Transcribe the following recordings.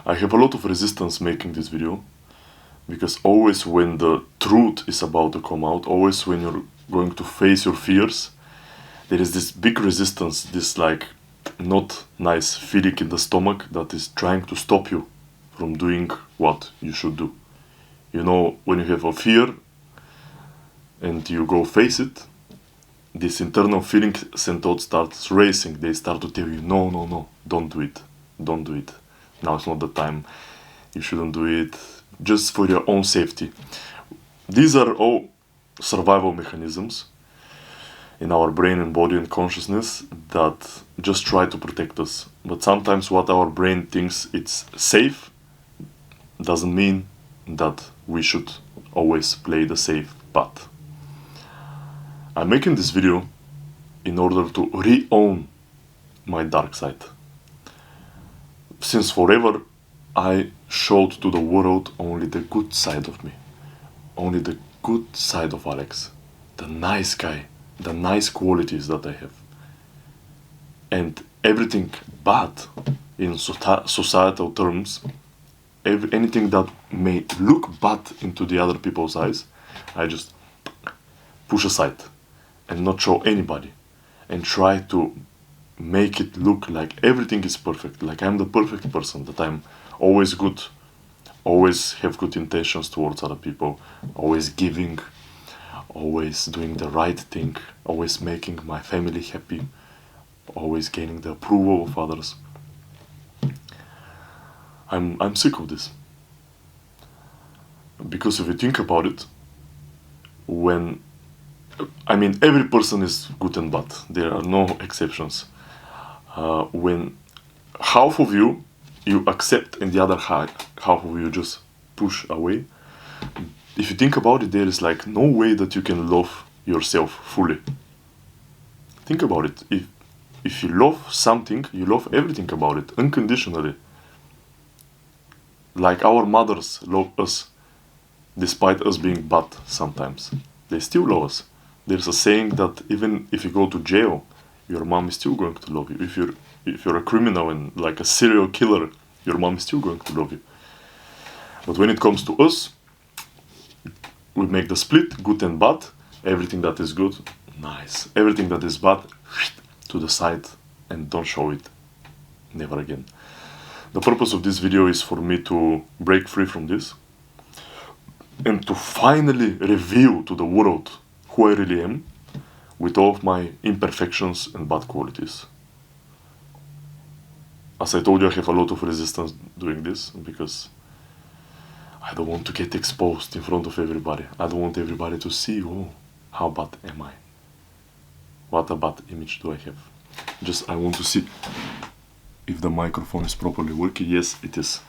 I have a lot of resistance making this video, because always when the truth is about to come out, always when you're going to face your fears, there is this big resistance, this like not nice feeling in the stomach that is trying to stop you from doing what you should do. You know, when you have a fear and you go face it, this internal feelings and thoughts starts racing. They start to tell you, no, no, no, don't do it. Don't do it. Now it's not the time. You shouldn't do it. Just for your own safety. These are all survival mechanisms in our brain and body and consciousness that just try to protect us. But sometimes what our brain thinks it's safe doesn't mean that we should always play the safe path. I'm making this video in order to re-own my dark side. Since forever, I showed to the world only the good side of me. Only the good side of Alex. The nice guy. The nice qualities that I have. And everything bad in societal terms, anything that may look bad into the other people's eyes, I just push aside and not show anybody. And try to make it look like everything is perfect. Like I'm the perfect person, that I'm always good, always have good intentions towards other people, always giving, always doing the right thing, always making my family happy, always gaining the approval of others. I'm sick of this. Because if you think about it, every person is good and bad. There are no exceptions. When half of you accept and the other half of you just push away, if you think about it, there is like no way that you can love yourself fully. Think about it. If you love something, you love everything about it unconditionally. Like our mothers love us despite us being bad sometimes. They still love us. There's a saying that even if you go to jail, your mom is still going to love you. If you're a criminal and like a serial killer, your mom is still going to love you. But when it comes to us, we make the split, good and bad. Everything that is good, nice. Everything that is bad, to the side, and don't show it. Never again. The purpose of this video is for me to break free from this and to finally reveal to the world who I really am, with all of my imperfections and bad qualities. As I told you, I have a lot of resistance doing this because I don't want to get exposed in front of everybody. I don't want everybody to see, oh, how bad am I? What a bad image do I have? Just I want to see if the microphone is properly working. Yes, it is.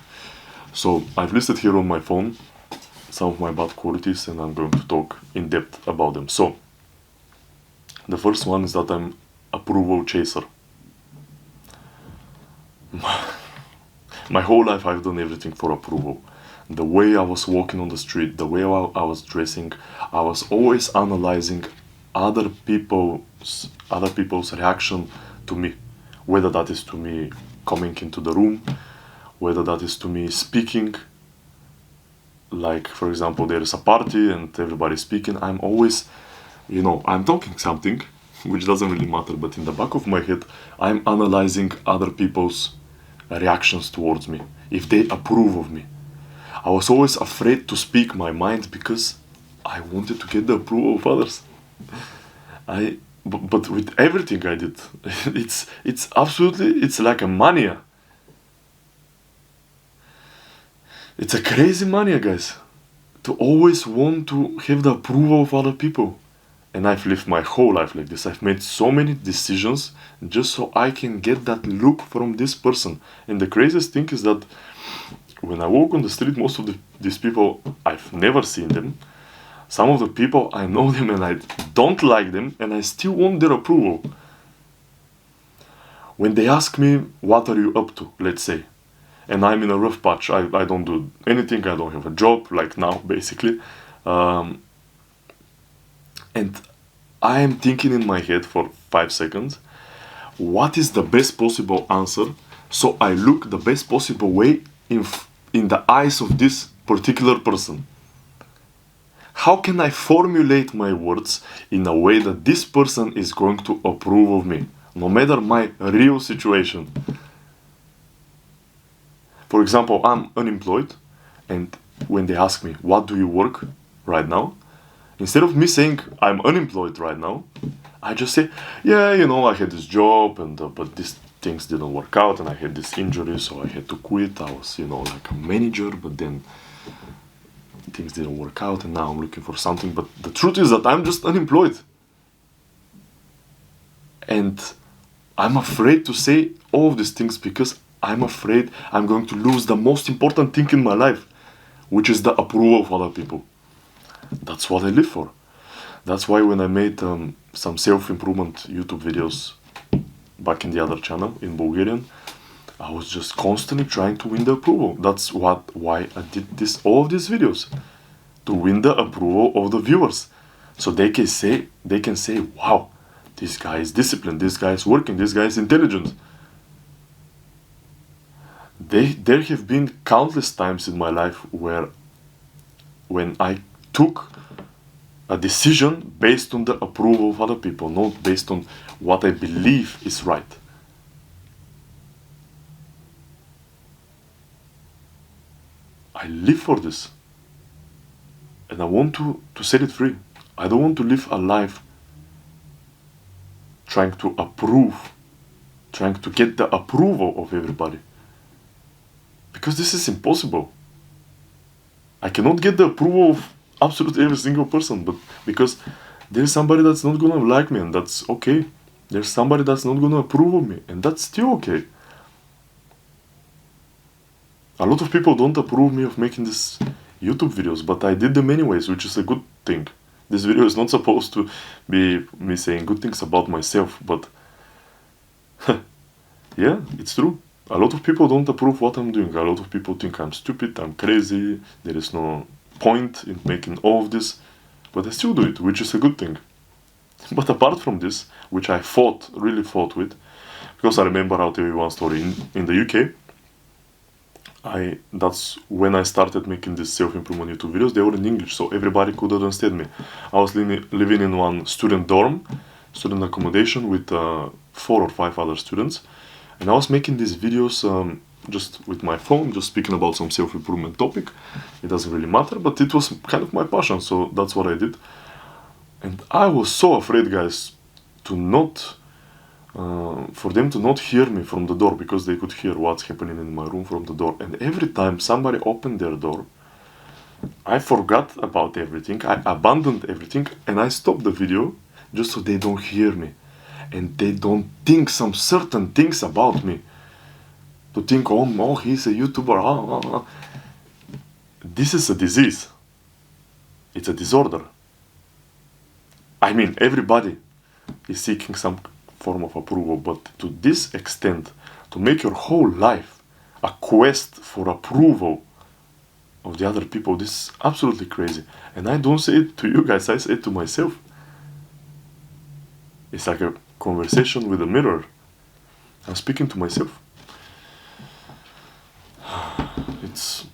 So I've listed here on my phone some of my bad qualities and I'm going to talk in depth about them. So the first one is that I'm approval chaser. My whole life I've done everything for approval. The way I was walking on the street, the way I was dressing, I was always analyzing other people's reaction to me. Whether that is to me coming into the room, whether that is to me speaking. Like, for example, there is a party and everybody's speaking. I'm always, I'm talking something, which doesn't really matter, but in the back of my head, I'm analyzing other people's reactions towards me, if they approve of me. I was always afraid to speak my mind because I wanted to get the approval of others. But with everything I did, it's like a mania. It's a crazy mania, guys, to always want to have the approval of other people. And I've lived my whole life like this. I've made so many decisions just so I can get that look from this person. And the craziest thing is that when I walk on the street, most of these people, I've never seen them. Some of the people, I know them and I don't like them and I still want their approval. When they ask me, what are you up to, let's say, and I'm in a rough patch, I don't do anything, I don't have a job, like now, basically. And I am thinking in my head for 5 seconds, what is the best possible answer so I look the best possible way in the eyes of this particular person? How can I formulate my words in a way that this person is going to approve of me, no matter my real situation? For example, I'm unemployed, and when they ask me, what do you work right now? Instead of me saying, I'm unemployed right now, I just say, yeah, you know, I had this job, and but these things didn't work out, and I had this injury, so I had to quit. I was, you know, like a manager, but then things didn't work out, and now I'm looking for something. But the truth is that I'm just unemployed. And I'm afraid to say all of these things because I'm afraid I'm going to lose the most important thing in my life, which is the approval of other people. That's what I live for. That's why when I made some self-improvement YouTube videos back in the other channel in Bulgarian, I was just constantly trying to win the approval. That's why I did all of these videos, to win the approval of the viewers, so they can say, wow, this guy is disciplined, this guy is working, this guy is intelligent. There have been countless times in my life when I took a decision based on the approval of other people, not based on what I believe is right. I live for this, and I want to set it free. I don't want to live a life trying to get the approval of everybody, because this is impossible. I cannot get the approval of absolutely every single person, but because there's somebody that's not gonna like me, and that's okay. There's somebody that's not gonna approve of me, and that's still okay. A lot of people don't approve me of making these YouTube videos, but I did them anyways, which is a good thing. This video is not supposed to be me saying good things about myself, but yeah, it's true. A lot of people don't approve what I'm doing. A lot of people think I'm stupid, I'm crazy, there is no point in making all of this, but I still do it, which is a good thing. But apart from this, which I really fought with, because I remember, I'll tell you one story. In the UK, that's when I started making these self-improvement YouTube videos. They were in English, so everybody could understand me. I was living in one student accommodation with 4 or 5 other students, and I was making these videos just with my phone, just speaking about some self-improvement topic. It doesn't really matter, but it was kind of my passion, so that's what I did. And I was so afraid, guys, for them to not hear me from the door, because they could hear what's happening in my room from the door. And every time somebody opened their door, I forgot about everything, I abandoned everything, and I stopped the video just so they don't hear me. And they don't think some certain things about me. To think, oh, he's a YouTuber. This is a disease. It's a disorder. I mean, everybody is seeking some form of approval, but to this extent, to make your whole life a quest for approval of the other people, this is absolutely crazy. And I don't say it to you guys, I say it to myself. It's like a conversation with a mirror. I'm speaking to myself. It's...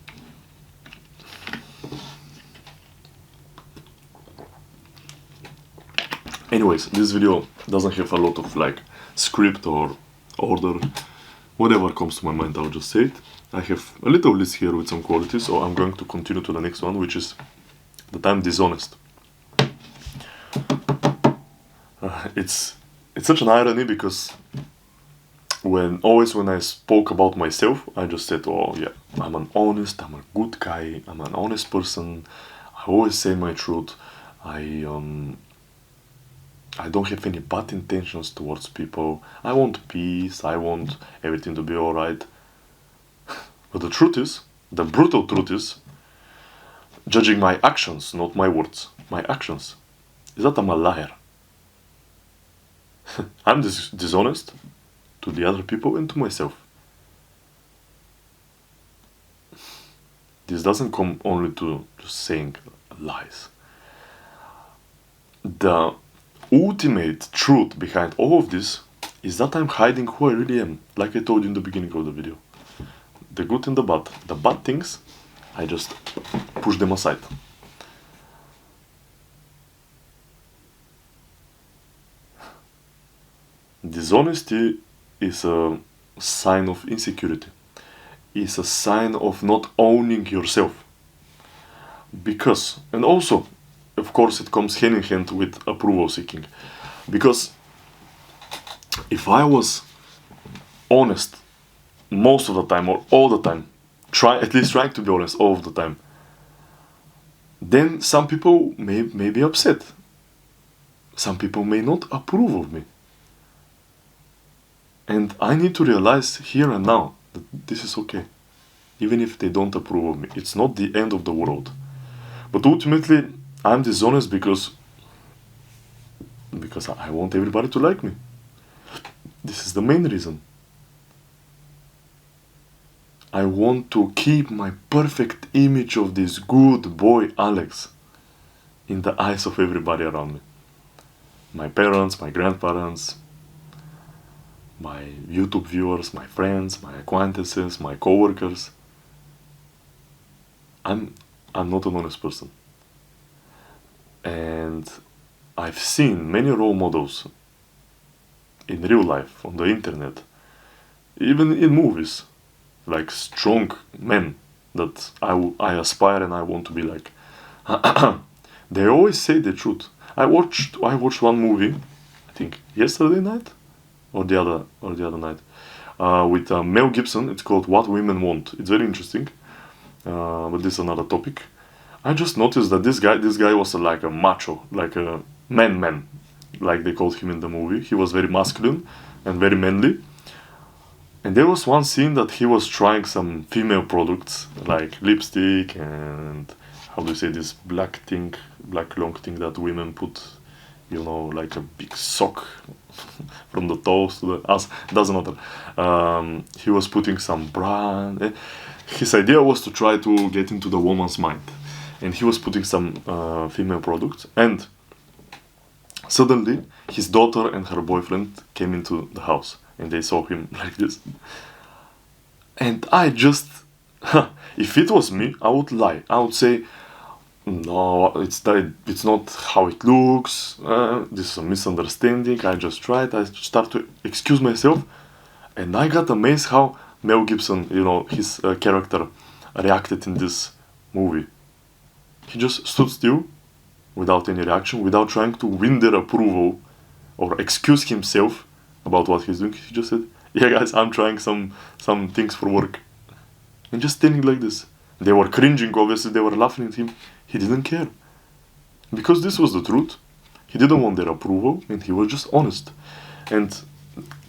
Anyways, this video doesn't have a lot of like script or order. Whatever comes to my mind, I'll just say it. I have a little list here with some qualities, so I'm going to continue to the next one, which is that I'm dishonest. It's such an irony, because when I spoke about myself, I just said, oh yeah, I'm a good guy, I'm an honest person, I always say my truth, I don't have any bad intentions towards people, I want peace, I want everything to be alright. But the truth is, the brutal truth is, judging my actions, not my words, my actions, is that I'm a liar. I'm dishonest to the other people and to myself. This doesn't come only to just saying lies. The ultimate truth behind all of this is that I'm hiding who I really am, like I told you in the beginning of the video. the good and the bad. The bad things, I just push them aside. Dishonesty is a sign of insecurity. It's a sign of not owning yourself. Because, and also, of course, it comes hand in hand with approval seeking. Because if I was honest most of the time or all the time, at least trying to be honest all of the time, then some people may be upset. Some people may not approve of me. And I need to realize here and now that this is okay. Even if they don't approve of me, it's not the end of the world. But ultimately, I'm dishonest because I want everybody to like me. This is the main reason. I want to keep my perfect image of this good boy Alex in the eyes of everybody around me. My parents, my grandparents, my YouTube viewers, my friends, my acquaintances, my coworkers. I'm not an honest person. And I've seen many role models in real life, on the internet, even in movies, like strong men that I aspire and I want to be like. They always say the truth. I watched one movie, I think yesterday night or the other night, with Mel Gibson. It's called What Women Want. It's very interesting, but this is another topic. I just noticed that this guy was like a macho, like a man, like they called him in the movie. He was very masculine and very manly. And there was one scene that he was trying some female products, like lipstick and, how do you say, this black long thing that women put, like a big sock from the toes to the ass. Doesn't matter. He was putting some brand. His idea was to try to get into the woman's mind. And he was putting some female products. And suddenly, his daughter and her boyfriend came into the house. And they saw him like this. And I just, if it was me, I would lie. I would say, no, it's not how it looks. This is a misunderstanding. I just tried. I start to excuse myself. And I got amazed how Mel Gibson, his character, reacted in this movie. He just stood still, without any reaction, without trying to win their approval or excuse himself about what he's doing. He just said, yeah guys, I'm trying some things for work. And just standing like this. They were cringing, obviously, they were laughing at him. He didn't care. Because this was the truth. He didn't want their approval, and he was just honest. And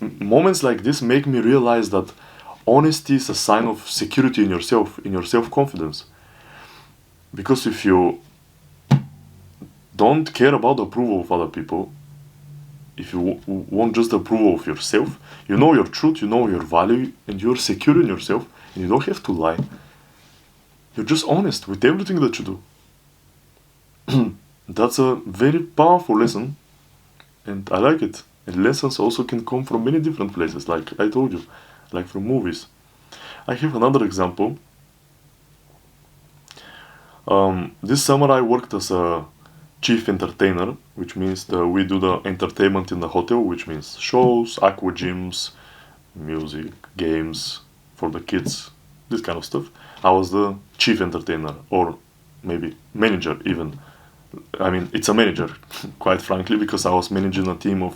moments like this make me realize that honesty is a sign of security in yourself, in your self-confidence. Because if you don't care about the approval of other people, if you want just the approval of yourself, you know your truth, you know your value, and you're secure in yourself, and you don't have to lie. You're just honest with everything that you do. That's a very powerful lesson, and I like it. And lessons also can come from many different places, like I told you, like from movies. I have another example. This summer I worked as a chief entertainer, which means that we do the entertainment in the hotel, which means shows, aqua gyms, music, games for the kids, this kind of stuff. I was the chief entertainer, or maybe manager even. I mean, it's a manager, quite frankly, because I was managing a team of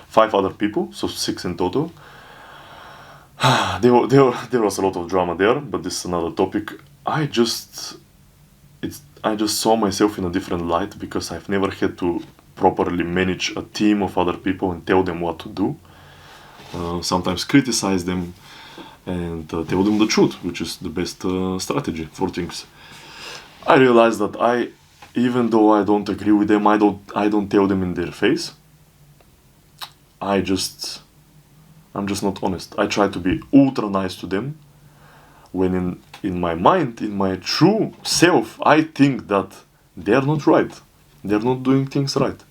5 other people, so 6 in total. There was a lot of drama there, but this is another topic. I just saw myself in a different light because I've never had to properly manage a team of other people and tell them what to do. Sometimes criticize them and tell them the truth, which is the best strategy for things. I realized that even though I don't agree with them, I don't tell them in their face. I'm just not honest. I try to be ultra nice to them, when in my mind, in my true self, I think that they're not right. They're not doing things right.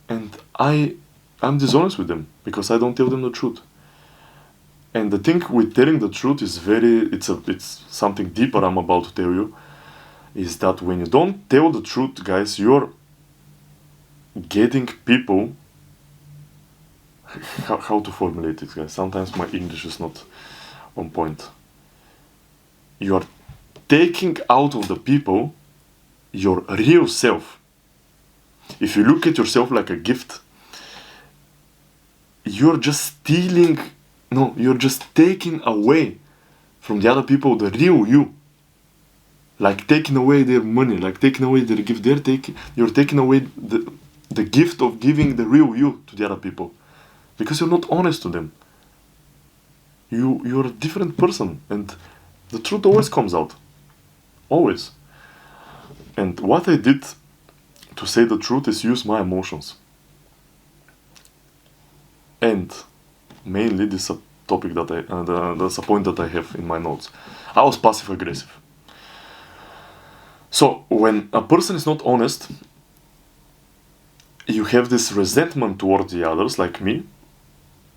And I'm dishonest with them because I don't tell them the truth. And the thing with telling the truth is it's something deeper I'm about to tell you, is that when you don't tell the truth, guys, you're getting people, how to formulate it, guys? Sometimes my English is not on point. You are taking out of the people your real self. If you look at yourself like a gift, you're just you're just taking away from the other people the real you. Like taking away their money, like taking away their gift. You're taking away the gift of giving the real you to the other people. Because you're not honest to them. You're a different person, and the truth always comes out. Always. And what I did to say the truth is use my emotions. And mainly this is a topic that that's a point that I have in my notes. I was passive aggressive. So when a person is not honest, you have this resentment towards the others, like me.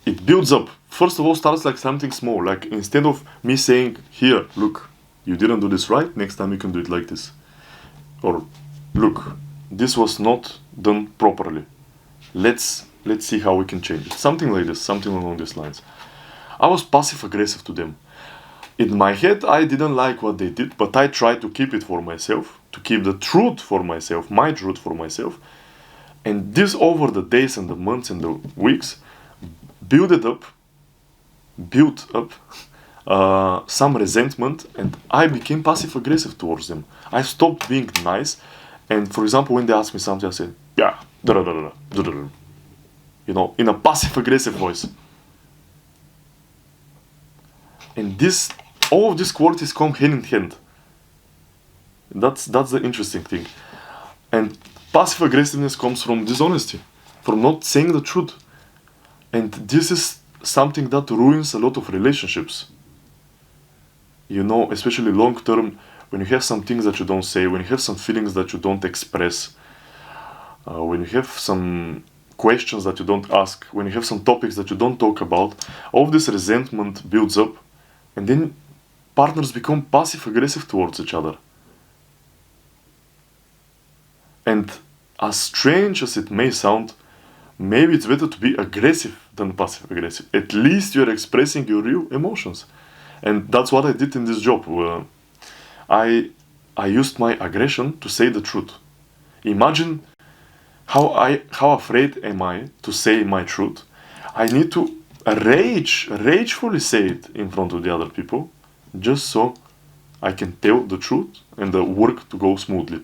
It builds up. First of all, starts like something small. Like instead of me saying, here, look, you didn't do this right, next time you can do it like this. Or, look, this was not done properly. Let's see how we can change it. Something like this, something along these lines. I was passive aggressive to them. In my head, I didn't like what they did, but I tried to keep it for myself, to keep the truth for myself, my truth for myself. And this over the days and the months and the weeks, built up some resentment, and I became passive aggressive towards them. I stopped being nice, and for example, when they asked me something, I said, yeah, you know, in a passive aggressive voice. And all of these qualities come hand in hand. That's the interesting thing. And passive aggressiveness comes from dishonesty, from not saying the truth. And this is something that ruins a lot of relationships. You know, especially long term, when you have some things that you don't say, when you have some feelings that you don't express, when you have some questions that you don't ask, when you have some topics that you don't talk about, all this resentment builds up, and then partners become passive aggressive towards each other. And as strange as it may sound, maybe it's better to be aggressive than passive aggressive. At least you're expressing your real emotions. And that's what I did in this job. I used my aggression to say the truth. Imagine how afraid am I to say my truth. I need to ragefully say it in front of the other people, just so I can tell the truth and the work to go smoothly.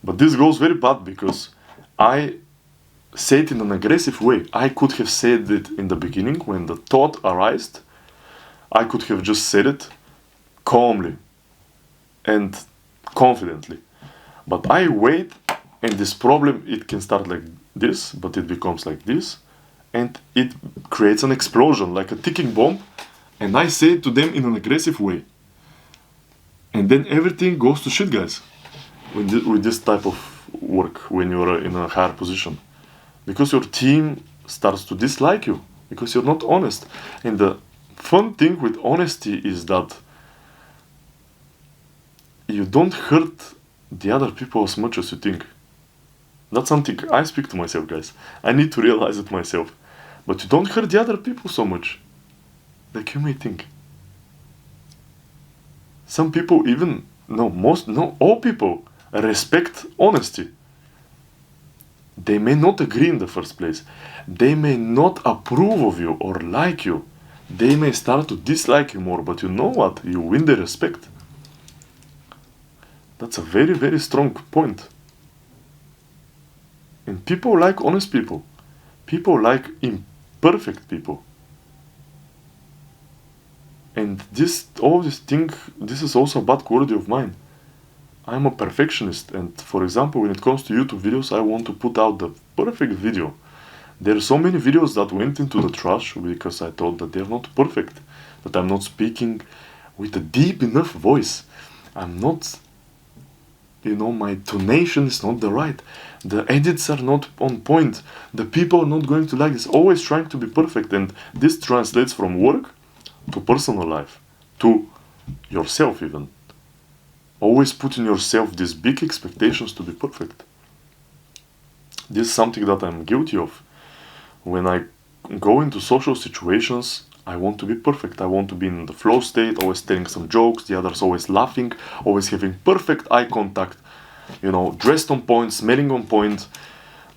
But this goes very bad because I say it in an aggressive way. I could have said it in the beginning when the thought arose. I could have just said it calmly and confidently. But I wait, and this problem, it can start like this, but it becomes like this, and it creates an explosion, like a ticking bomb, and I say it to them in an aggressive way. And then everything goes to shit, guys, with this type of work, when you're in a higher position. Because your team starts to dislike you, because you're not honest. And the fun thing with honesty is that you don't hurt the other people as much as you think. That's something I speak to myself, guys. I need to realize it myself. But you don't hurt the other people so much, like you may think. Some people even, all people respect honesty. They may not agree in the first place. They may not approve of you or like you. They may start to dislike you more, but you know what? You win their respect. That's a very, very strong point. And people like honest people. People like imperfect people. And this is also a bad quality of mine. I'm a perfectionist, and for example, when it comes to YouTube videos, I want to put out the perfect video. There are so many videos that went into the trash because I thought that they're not perfect, that I'm not speaking with a deep enough voice. I'm not you know, my tonation is not the right, the edits are not on point, the people are not going to like this. Always trying to be perfect, and this translates from work to personal life, to yourself even. Always put in yourself these big expectations to be perfect. This is something that I'm guilty of. When I go into social situations, I want to be perfect. I want to be in the flow state, always telling some jokes, the others always laughing, always having perfect eye contact, you know, dressed on point, smelling on point,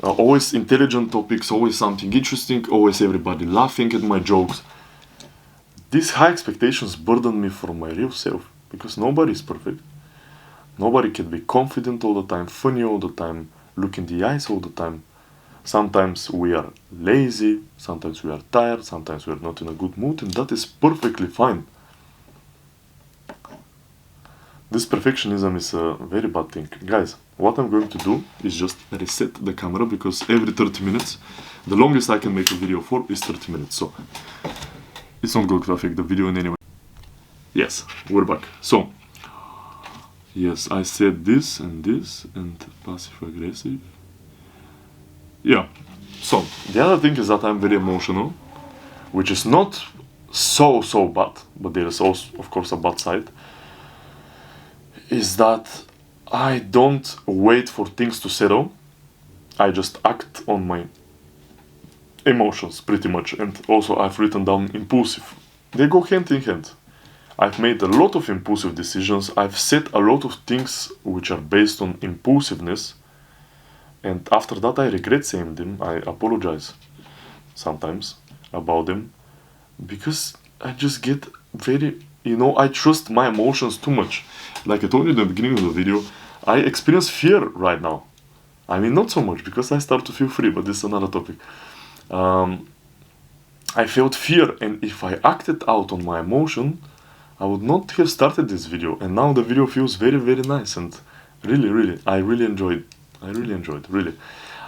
always intelligent topics, always something interesting, always everybody laughing at my jokes. These high expectations burden me from my real self, because nobody is perfect. Nobody can be confident all the time, funny all the time, look in the eyes all the time. Sometimes we are lazy, sometimes we are tired, sometimes we are not in a good mood, and that is perfectly fine. This perfectionism is a very bad thing. Guys, what I'm going to do is just reset the camera, because every 30 minutes, the longest I can make a video for is 30 minutes, so it's not going to affect the video in any way. Yes, we're back. So, yes, I said this and passive aggressive. Yeah, so the other thing is that I'm very emotional, which is not so bad, but there is also, of course, a bad side, is that I don't wait for things to settle. I just act on my emotions pretty much, and also I've written down impulsive. They go hand in hand. I've made a lot of impulsive decisions. I've said a lot of things which are based on impulsiveness. And after that, I regret saying them. I apologize sometimes about them, because I just get very, you know, I trust my emotions too much. Like I told you in the beginning of the video, I experience fear right now. I mean, not so much, because I start to feel free, but this is another topic. I felt fear, and if I acted out on my emotion, I would not have started this video. And now the video feels very, very nice, and really, I really enjoyed. Really.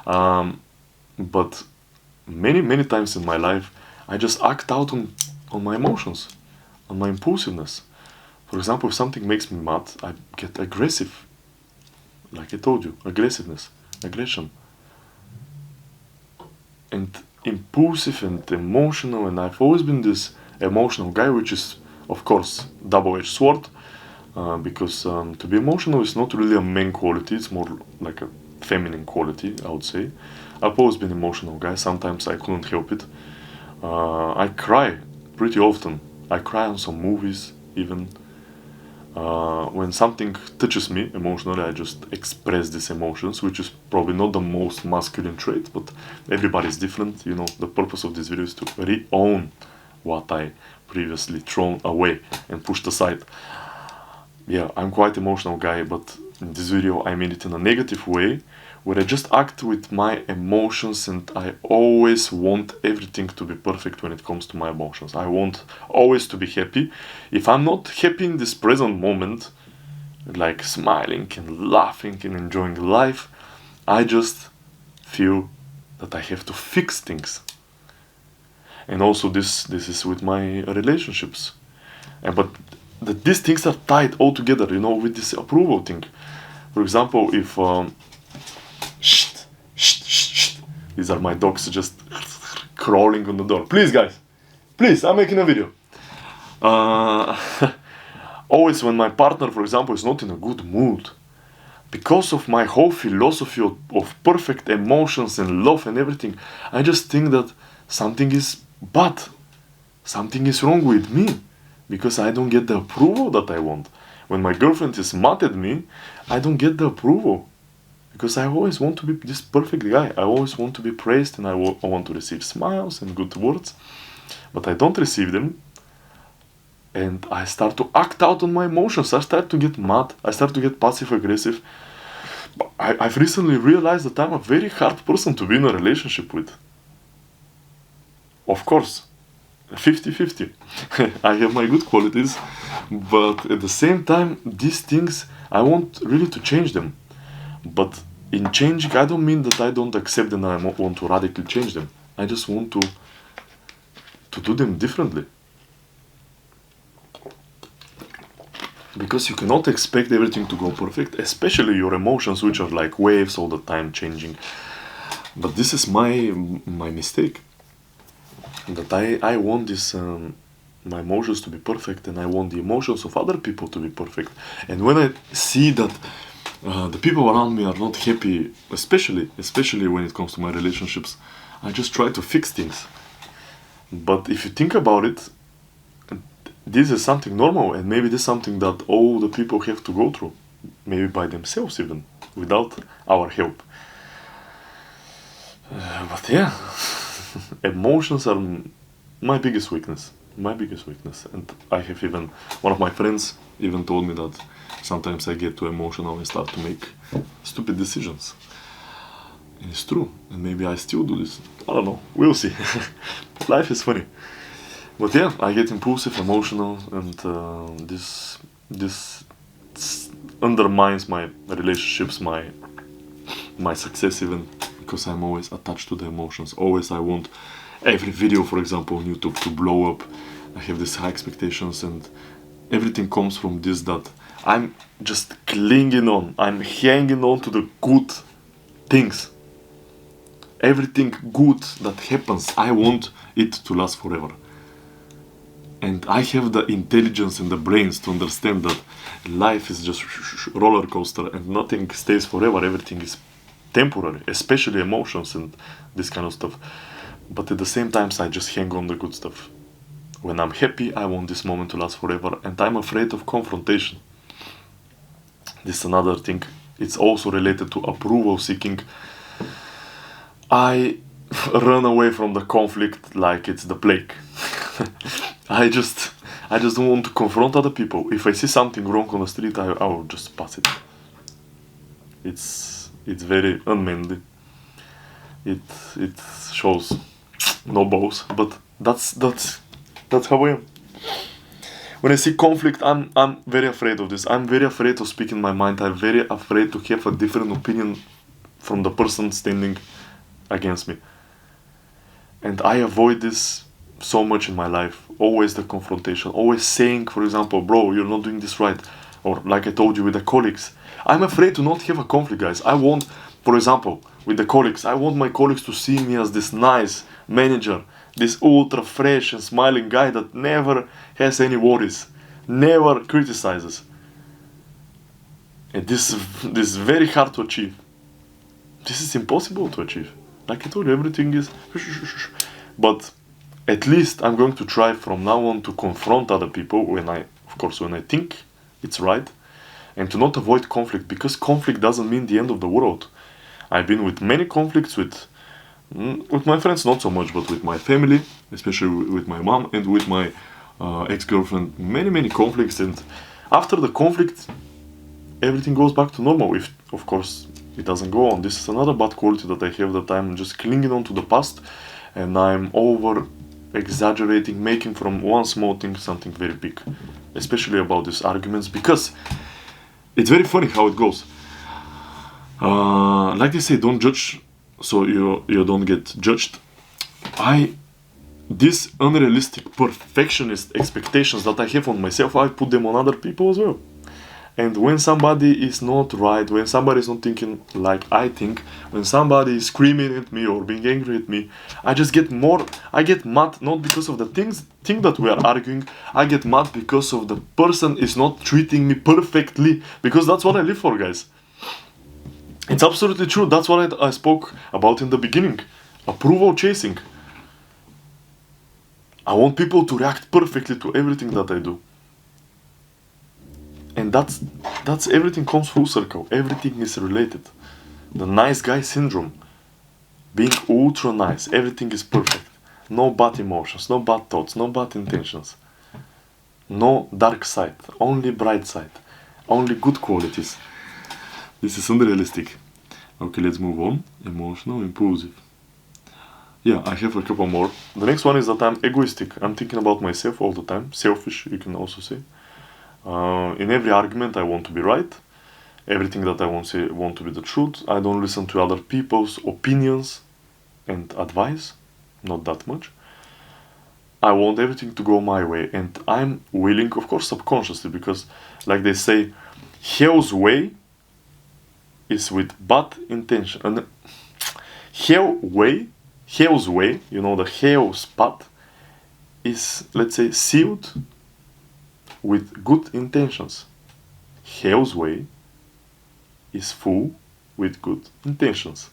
But many times in my life, I just act out on my emotions, on my impulsiveness. For example, if something makes me mad, I get aggressive. Like I told you, aggressiveness, aggression. And impulsive and emotional, and I've always been this emotional guy, which is, of course, double-edged sword. Because to be emotional is not really a main quality, it's more like a feminine quality, I would say. I've always been an emotional guy, sometimes I couldn't help it. I cry pretty often. I cry on some movies, even. When something touches me emotionally, I just express these emotions, which is probably not the most masculine trait, but everybody's different. You know, the purpose of this video is to re-own what I previously thrown away and pushed aside. Yeah, I'm quite emotional guy, but in this video I made it in a negative way, where I just act with my emotions, and I always want everything to be perfect when it comes to my emotions. I want always to be happy. If I'm not happy in this present moment, like smiling and laughing and enjoying life, I just feel that I have to fix things. And also this is with my relationships. But these things are tied all together, you know, with this approval thing. For example, if these are my dogs just crawling on the door. Please, guys, please, I'm making a video. Always when my partner, for example, is not in a good mood, because of my whole philosophy of perfect emotions and love and everything, I just think that something is bad, something is wrong with me, because I don't get the approval that I want. When my girlfriend is mad at me, I don't get the approval, because I always want to be this perfect guy. I always want to be praised, and I want to receive smiles and good words, but I don't receive them, and I start to act out on my emotions. I start to get mad, I start to get passive aggressive. I've recently realized that I'm a very hard person to be in a relationship with. Of course, 50-50. I have my good qualities, but at the same time, these things, I want really to change them. But in changing, I don't mean that I don't accept them and I want to radically change them. I just want to do them differently. because you cannot expect everything to go perfect, especially your emotions, which are like waves all the time changing. But this is my mistake, that I want this my emotions to be perfect, and I want the emotions of other people to be perfect. And when I see that the people around me are not happy, especially when it comes to my relationships, I just try to fix things. But if you think about it, this is something normal, and maybe this is something that all the people have to go through, maybe by themselves even, without our help. But yeah, emotions are my biggest weakness. My biggest weakness. And I have even, one of my friends even told me that sometimes I get too emotional and start to make stupid decisions. And it's true. And maybe I still do this. I don't know. We'll see. Life is funny. But yeah, I get impulsive, emotional, and this undermines my relationships, my success even, because I'm always attached to the emotions. Always I want every video, for example, on YouTube to blow up. I have these high expectations, and everything comes from this, that I'm just clinging on. I'm hanging on to the good things. Everything good that happens, I want it to last forever. And I have the intelligence and the brains to understand that life is just roller coaster and nothing stays forever. Everything is temporary, especially emotions and this kind of stuff. But at the same time, I just hang on the good stuff. When I'm happy, I want this moment to last forever, and I'm afraid of confrontation. This is another thing. It's also related to approval seeking. I run away from the conflict like it's the plague. I just don't want to confront other people. If I see something wrong on the street, I will just pass it. It's very unmanly. It shows no balls, but that's how I am. When I see conflict, I'm very afraid of this. I'm very afraid to speak in my mind. I'm very afraid to have a different opinion from the person standing against me. And I avoid this so much in my life. Always the confrontation. Always saying, for example, bro, you're not doing this right. Or like I told you with the colleagues. I'm afraid to not have a conflict, guys. I want, for example, with the colleagues, I want my colleagues to see me as this nice manager, this ultra fresh and smiling guy that never has any worries, never criticizes. And this is very hard to achieve. This is impossible to achieve. Like I told you, everything is... But at least I'm going to try from now on to confront other people when I think it's right, and to not avoid conflict, because conflict doesn't mean the end of the world. I've been with many conflicts with my friends, not so much, but with my family, especially with my mom and with my ex-girlfriend, many conflicts, and after the conflict everything goes back to normal, if of course it doesn't go on. This is another bad quality that I have, that I'm just clinging on to the past, and I'm over exaggerating, making from one small thing something very big, especially about these arguments, because it's very funny how it goes. Like they say, don't judge so you don't get judged. These unrealistic perfectionist expectations that I have on myself, I put them on other people as well. And when somebody is not right, when somebody is not thinking like I think, when somebody is screaming at me or being angry at me, I get mad, not because of the thing that we are arguing. I get mad because of the person is not treating me perfectly, because that's what I live for, guys. It's absolutely true. That's what I spoke about in the beginning. Approval chasing. I want people to react perfectly to everything that I do. And that's everything comes full circle. Everything is related. The nice guy syndrome. Being ultra nice. Everything is perfect. No bad emotions, no bad thoughts, no bad intentions. No dark side, only bright side. Only good qualities. This is unrealistic. Okay, let's move on. Emotional, impulsive. Yeah, I have a couple more. The next one is that I'm egoistic. I'm thinking about myself all the time. Selfish, you can also say. In every argument I want to be right. Everything that I want to be the truth. I don't listen to other people's opinions and advice. Not that much. I want everything to go my way, and I'm willing, of course, subconsciously, because, like they say, hell's way is with bad intention. And hell's way, you know, the hell's path is, let's say, sealed with good intentions. Hell's way is full with good intentions,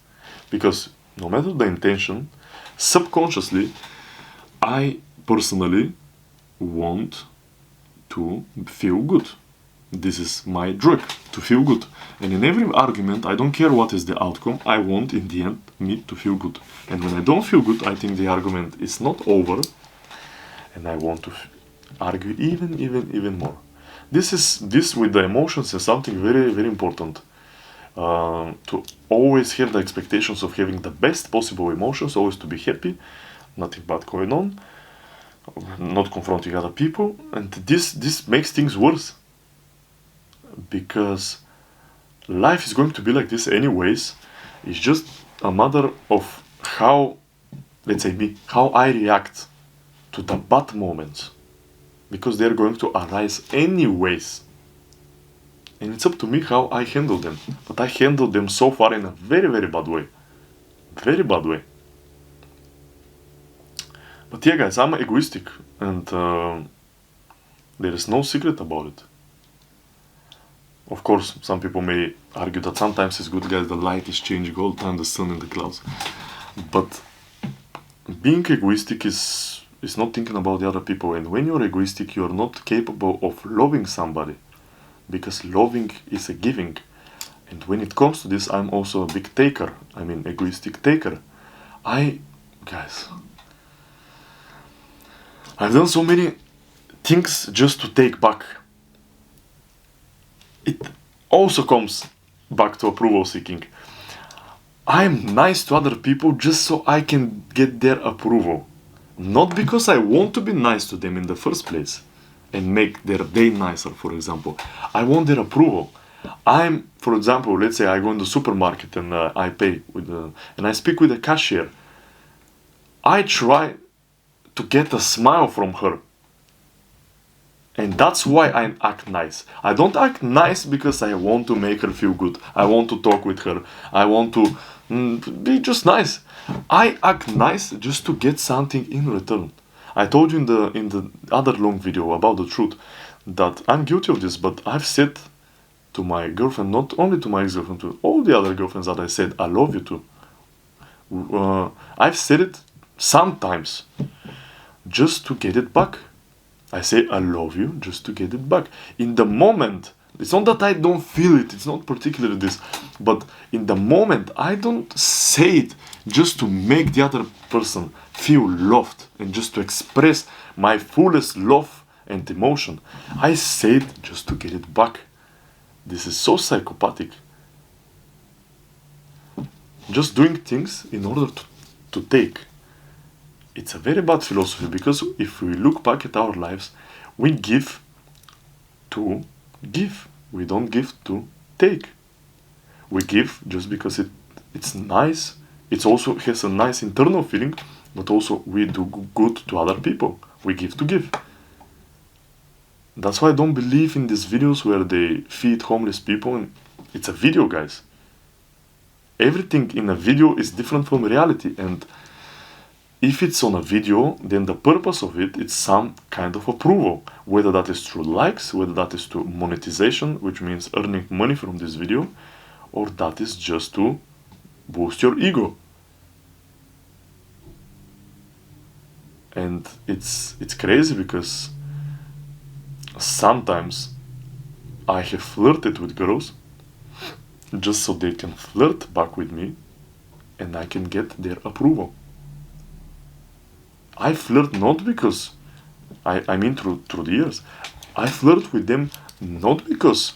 because no matter the intention, subconsciously, I personally want to feel good. This is my drug, to feel good. And in every argument, I don't care what is the outcome, I want in the end me to feel good. And when I don't feel good, I think the argument is not over, and I want to argue even more. This with the emotions is something very important. To always have the expectations of having the best possible emotions, always to be happy, nothing bad going on, not confronting other people, and this makes things worse, because life is going to be like this anyways. It's just a matter of how, let's say me, how I react to the bad moments, because they're going to arise anyways. And it's up to me how I handle them. But I handle them so far in a very bad way. Very bad way. But yeah, guys, I'm egoistic, and there is no secret about it. Of course, some people may argue that sometimes it's good, guys, the light is changing all the time, the sun in the clouds. But being egoistic is not thinking about the other people. And when you're egoistic, you're not capable of loving somebody, because loving is a giving. And when it comes to this, I'm also a big taker. I mean, egoistic taker. Guys, I've done so many things just to take back. It also comes back to approval seeking. I'm nice to other people just so I can get their approval. Not because I want to be nice to them in the first place and make their day nicer, for example. I want their approval. For example, let's say I go in the supermarket and I pay and I speak with the cashier. I try to get a smile from her. And that's why I act nice. I don't act nice because I want to make her feel good. I want to talk with her. I want to be just nice. I act nice just to get something in return. I told you in the other long video about the truth that I'm guilty of this, but I've said to my girlfriend, not only to my ex-girlfriend, to all the other girlfriends that I said I love you to. I've said it sometimes just to get it back. I say I love you just to get it back. In the moment, it's not that I don't feel it, it's not particularly this, but in the moment, I don't say it just to make the other person feel loved and just to express my fullest love and emotion. I say it just to get it back. This is so psychopathic. Just doing things in order to take. It's a very bad philosophy, because if we look back at our lives, we give to give. We don't give to take. We give just because it's nice. It also has a nice internal feeling, but also we do good to other people. We give to give. That's why I don't believe in these videos where they feed homeless people. And it's a video, guys. Everything in a video is different from reality, and if it's on a video, then the purpose of it is some kind of approval. Whether that is through likes, whether that is to monetization, which means earning money from this video, or that is just to boost your ego. And it's crazy, because sometimes I have flirted with girls just so they can flirt back with me and I can get their approval. I flirt not because, I mean through the years, I flirt with them not because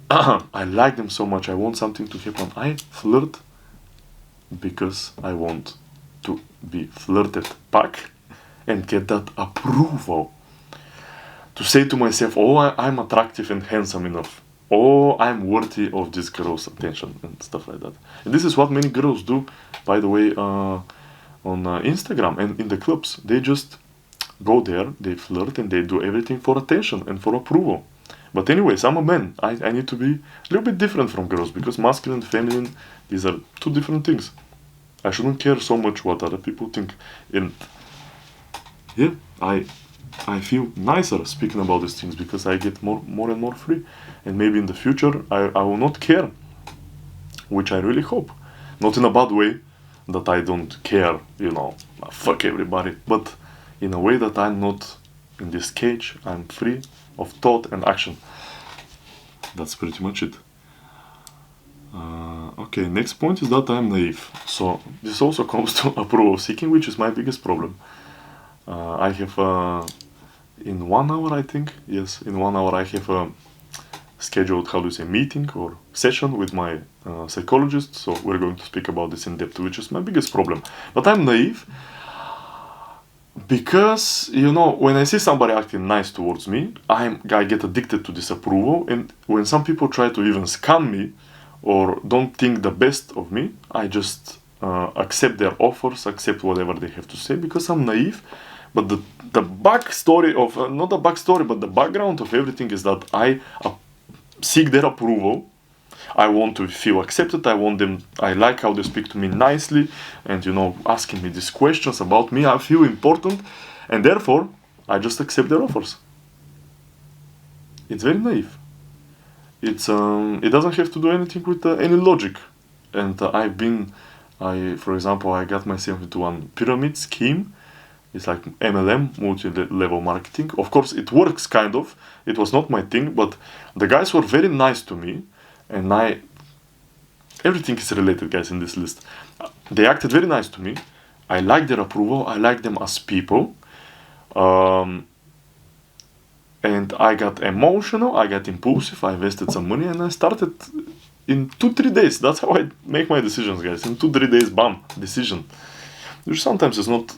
I like them so much, I want something to happen. I flirt because I want to be flirted back and get that approval. To say to myself, oh, I'm attractive and handsome enough. Oh, I'm worthy of this girl's attention and stuff like that. And this is what many girls do, by the way, on Instagram and in the clubs. They just go there, they flirt, and they do everything for attention and for approval. But anyways, I'm a man. I need to be a little bit different from girls, because masculine and feminine, these are two different things. I shouldn't care so much what other people think. And yeah, I feel nicer speaking about these things, because I get more and more free. And maybe in the future I will not care, which I really hope. Not in a bad way, that I don't care, fuck everybody, but in a way that I'm not in this cage, I'm free of thought and action. That's pretty much it. Okay, next point is that I'm naive. So this also comes to approval seeking, which is my biggest problem. I have, in 1 hour, I think, yes, in 1 hour I have a scheduled, meeting or session with my psychologist. So we're going to speak about this in depth, which is my biggest problem. But I'm naive because, when I see somebody acting nice towards me, I get addicted to this approval. And when some people try to even scam me or don't think the best of me, I just accept their offers, accept whatever they have to say, because I'm naive. But the backstory of, not the backstory, but the background of everything is that I seek their approval. I want to feel accepted. I like how they speak to me nicely and, asking me these questions about me. I feel important, and therefore I just accept their offers. It's very naive. It doesn't have to do anything with any logic. And for example, I got myself into one pyramid scheme. It's like MLM, multi-level marketing. Of course, it works kind of. It was not my thing, but the guys were very nice to me, and everything is related, guys, in this list. They acted very nice to me. I like their approval. I like them as people. And I got emotional. I got impulsive. I invested some money, and I started in 2-3 days. That's how I make my decisions, guys. In 2-3 days, bam, decision. Which sometimes is not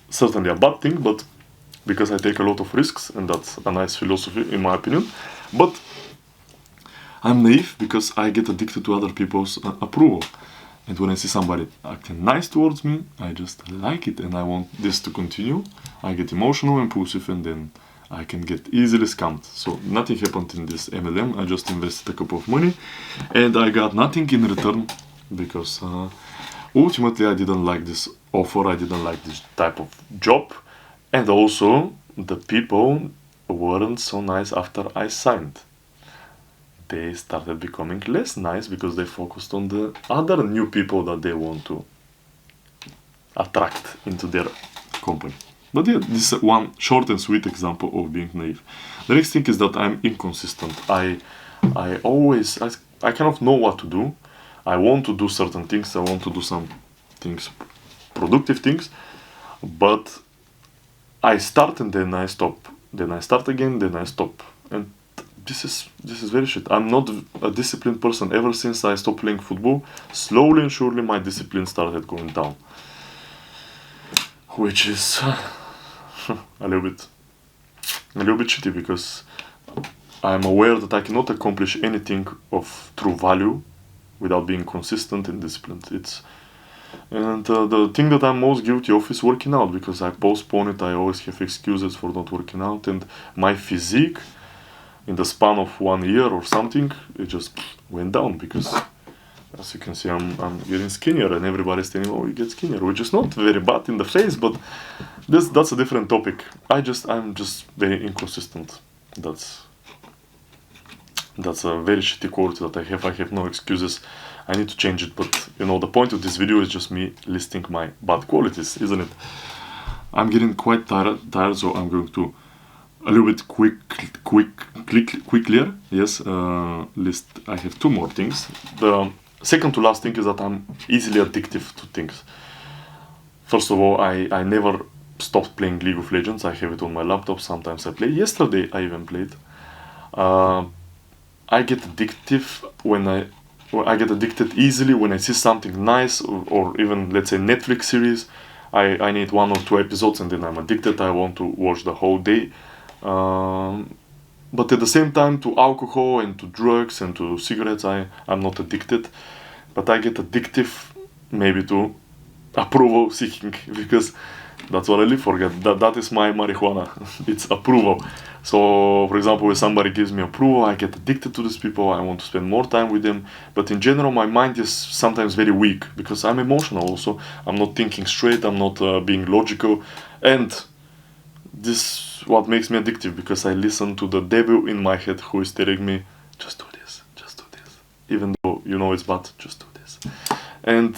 certainly a bad thing, but because I take a lot of risks, and that's a nice philosophy in my opinion. But I'm naive because I get addicted to other people's approval. And when I see somebody acting nice towards me, I just like it and I want this to continue. I get emotional, impulsive, and then I can get easily scammed. So nothing happened in this MLM. I just invested a couple of money and I got nothing in return, because ultimately I didn't like this offer. I didn't like this type of job, and also the people weren't so nice after I signed. They started becoming less nice because they focused on the other new people that they want to attract into their company. But yeah, this is one short and sweet example of being naive. The next thing is that I'm inconsistent. I kind of know what to do. I want to do certain things. I want to do some things, productive things, but I start and then I stop. Then I start again, then I stop. And this is very shit. I'm not a disciplined person. Ever since I stopped playing football, slowly and surely my discipline started going down. Which is a little bit shitty, because I'm aware that I cannot accomplish anything of true value without being consistent and disciplined. The thing that I'm most guilty of is working out, because I postpone it. I always have excuses for not working out, and my physique in the span of 1 year or something, it just went down, because as you can see, I'm getting skinnier, and everybody's telling me, oh, you get skinnier, which is not very bad in the face, but that's a different topic. I'm just very inconsistent. That's a very shitty quality that I have. I have no excuses. I need to change it, but the point of this video is just me listing my bad qualities, isn't it? I'm getting quite tired, so I'm going to a little bit quickly, yes, list. I have 2 more things. The second to last thing is that I'm easily addictive to things. First of all, I never stopped playing League of Legends. I have it on my laptop. Sometimes I play. Yesterday I even played. I get addictive I get addicted easily when I see something nice, or even, let's say, Netflix series. I need 1 or 2 episodes and then I'm addicted. I want to watch the whole day. But at the same time, to alcohol and to drugs and to cigarettes, I'm not addicted. But I get addictive maybe to approval seeking, because That's what I live for. That is my marijuana. It's approval. So, for example, if somebody gives me approval, I get addicted to these people. I want to spend more time with them. But in general, my mind is sometimes very weak because I'm emotional also. I'm not thinking straight. I'm not being logical. And this what makes me addictive because I listen to the devil in my head who is telling me, just do this, just do this. Even though you know it's bad, just do this. And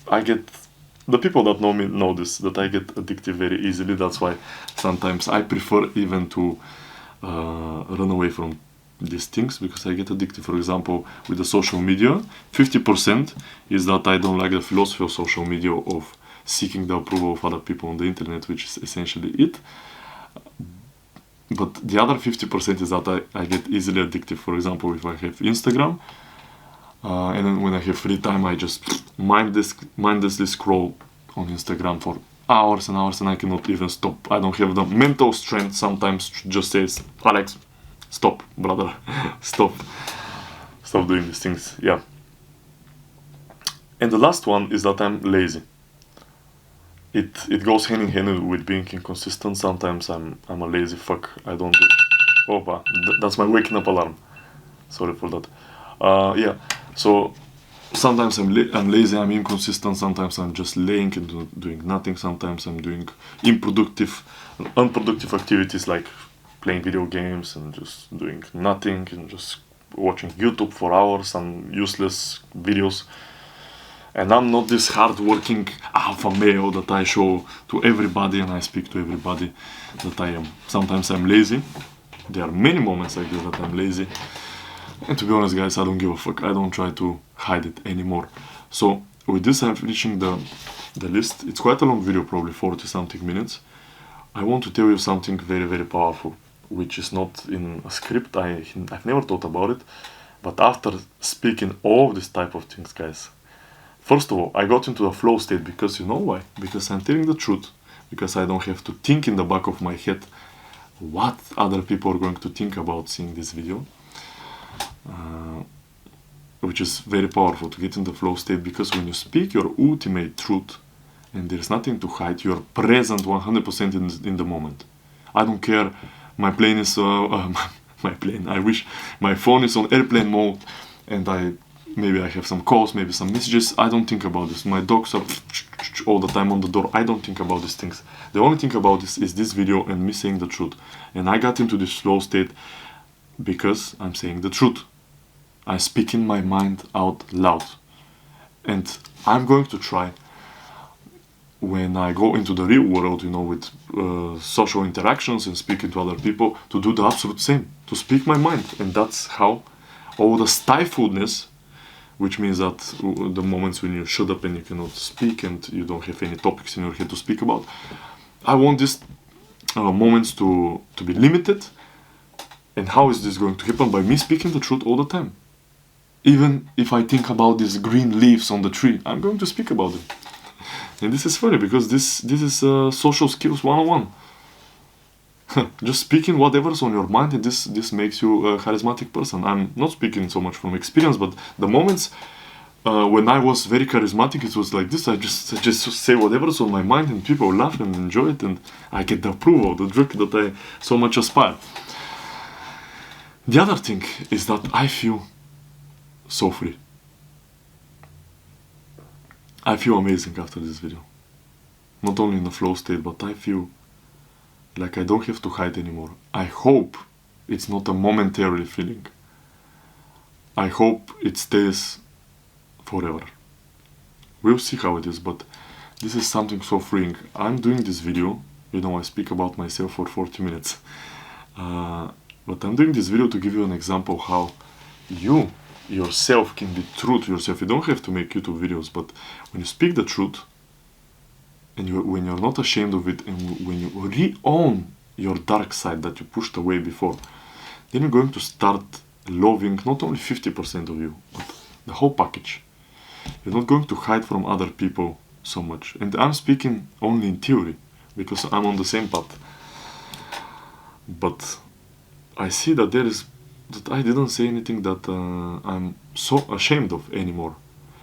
I get, the people that know me know this, that I get addictive very easily. That's why sometimes I prefer even to run away from these things because I get addicted. For example, with the social media, 50% is that I don't like the philosophy of social media of seeking the approval of other people on the internet, which is essentially it. But the other 50% is that I get easily addicted. For example, if I have Instagram, and then when I have free time, I just mindlessly scroll on Instagram for hours and hours, and I cannot even stop. I don't have the mental strength sometimes to just say, Alex, stop, brother, stop doing these things. Yeah. And the last one is that I'm lazy. It goes hand in hand with being inconsistent. Sometimes I'm a lazy fuck. I don't do. Opa, that's my waking up alarm. Sorry for that. Yeah. So sometimes I'm lazy, I'm inconsistent. Sometimes I'm just laying and doing nothing. Sometimes I'm doing unproductive activities like playing video games and just doing nothing and just watching YouTube for hours and useless videos. And I'm not this hard-working alpha male that I show to everybody and I speak to everybody that I am. Sometimes I'm lazy. There are many moments like this that I'm lazy. And to be honest, guys, I don't give a fuck. I don't try to hide it anymore. So with this, I'm finishing the list. It's quite a long video, probably 40-something minutes. I want to tell you something very, very powerful, which is not in a script. I've never thought about it. But after speaking all this type of things, guys, first of all, I got into the flow state because you know why? Because I'm telling the truth. Because I don't have to think in the back of my head what other people are going to think about seeing this video. Which is very powerful to get in the flow state, because when you speak your ultimate truth and there's nothing to hide, you're present 100% in the moment. I don't care, my plane is my plane, I wish my phone is on airplane mode and maybe I have some calls, maybe some messages. I don't think about this. My dogs are all the time on the door. I don't think about these things. The only thing about this is this video and me saying the truth. And I got into this flow state because I'm saying the truth. I'm speaking my mind out loud. And I'm going to try, when I go into the real world, you know, with social interactions and speaking to other people, to do the absolute same, to speak my mind. And that's how all the stifledness, which means that the moments when you shut up and you cannot speak and you don't have any topics in your head to speak about, I want these moments to be limited. And how is this going to happen? By me speaking the truth all the time. Even if I think about these green leaves on the tree, I'm going to speak about them. And this is funny because this is social skills 101. Just speaking whatever's on your mind, and this makes you a charismatic person. I'm not speaking so much from experience, but the moments when I was very charismatic, it was like this. I just say whatever's on my mind, and people laugh and enjoy it, and I get the approval, the drug that I so much aspire. The other thing is that I feel so free. I feel amazing after this video. Not only in the flow state, but I feel like I don't have to hide anymore. I hope it's not a momentary feeling. I hope it stays forever. We'll see how it is, but this is something so freeing. I'm doing this video, you know, I speak about myself for 40 minutes. But I'm doing this video to give you an example how you yourself can be true to yourself. You don't have to make YouTube videos, but when you speak the truth, and when you're not ashamed of it, and when you re-own your dark side that you pushed away before, then you're going to start loving not only 50% of you, but the whole package. You're not going to hide from other people so much. And I'm speaking only in theory, because I'm on the same path. But I see that that I didn't say anything that I'm so ashamed of anymore.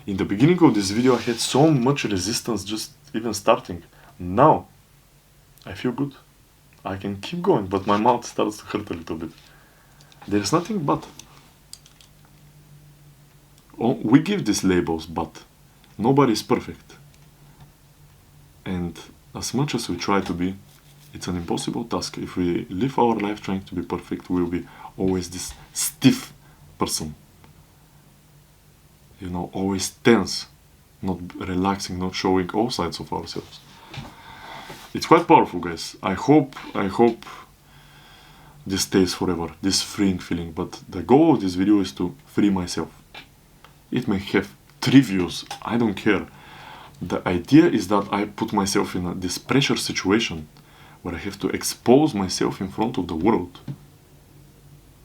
In the beginning of this video, I had so much resistance just even starting. Now, I feel good. I can keep going, but my mouth starts to hurt a little bit. There is nothing but. Oh, we give these labels, but nobody is perfect. And as much as we try to be, it's an impossible task. If we live our life trying to be perfect, we'll be always this stiff person. You know, always tense, not relaxing, not showing all sides of ourselves. It's quite powerful, guys. I hope this stays forever, this freeing feeling. But the goal of this video is to free myself. It may have 3 views, I don't care. The idea is that I put myself in this pressure situation where I have to expose myself in front of the world.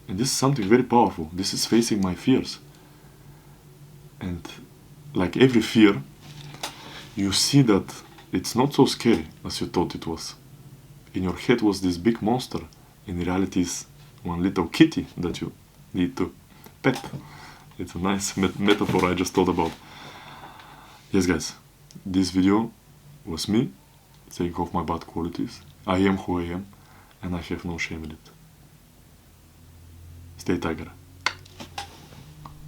And this is something very powerful. This is facing my fears. And like every fear, you see that it's not so scary as you thought it was. In your head was this big monster. In reality, it's one little kitty that you need to pet. It's a nice metaphor I just thought about. Yes, guys, this video was me saying off my bad qualities. I am who I am, and I have no shame in it. Stay tiger.